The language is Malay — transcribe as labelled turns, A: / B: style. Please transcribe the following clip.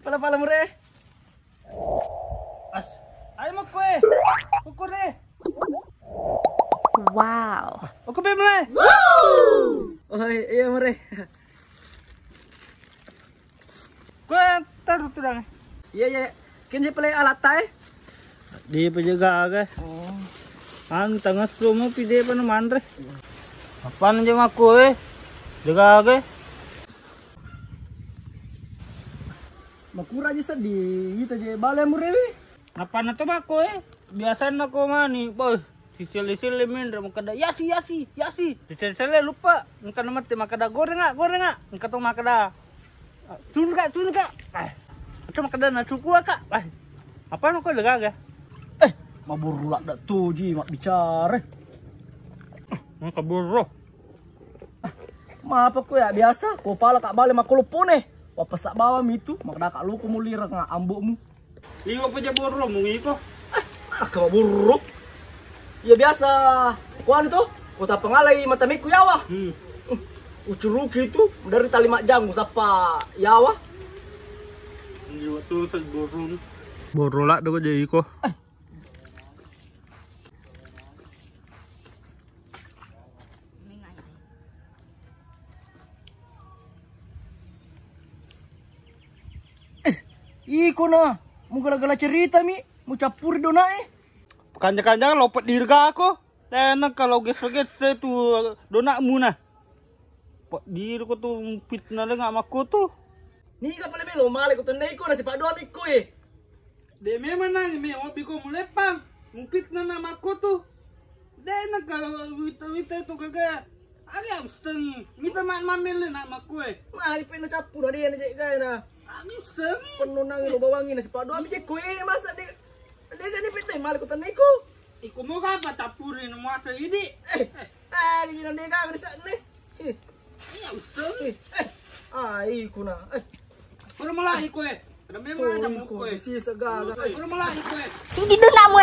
A: pala mure. As, ayo mo kue. Ukur deh.
B: Wow.
A: Ukur be mure. Oh iya mure. Kue taruh turang. Iya. Kini play alat tay.
C: Di penjaga guys. Ang tengah semua pide pa naman re. Apaan aja aku jaga age.
A: Makura aja sedih, gitu aja balai murewi.
C: Apa na to ba ko biasa na ko mani, boy. Sisili-sili min ra makada yasi. Sisili lupa. Engka na mati makada goreng nga. Engka to makada. Tun ka. Ato makada na cuku ka. Apa na ko jaga age.
A: Maburulak dak tuh ji mak bicara.
C: Kaburo.
A: Maapa ko ya biasa, ko pala kak bale makulupo ne. Wapasak bawam itu, makda kak lu kumulira nga ambokmu.
C: Iyo pa jaburo mo iko.
A: Ka maburuk. Ya biasa. Kuan itu, kota pengalai mata miku yawa. Ucuruki itu dari tali makjang sapa yawa.
C: Hindi waktu sa buro. Buro la do ko jadi iko.
A: Iko na, mau gala-gala cerita mi, mau capur dona
C: Kanja-kanja lopet dirga ako. Tenang kalau geset tu dona muna. Pak dir ko tu fitna lang amaku tu.
A: Ni ka pala melo, malay ko tanday ko na si Pado amiko
C: De memang nang me obi ko mulepang. Mumpit na amaku tu. De kalau wita tu gaga. Ari am stengi. Mita man mamel na amaku
A: Malay pa na capur na diyan na kaya na.
C: Ani stengi.
A: Penuh nangin lo bawangin na si Pado amiko masa de. De ni pitay malay ko tanday ko.
C: Iko mo ka patapurin mo asa idi.
A: Gini na ka ni sa ni.
C: Ani am stengi.
A: Iko na.
C: Pero malaki ko Ada memang ada mo ko
A: Si sa gaga.
C: Pero malaki ko
B: Sige doon na mo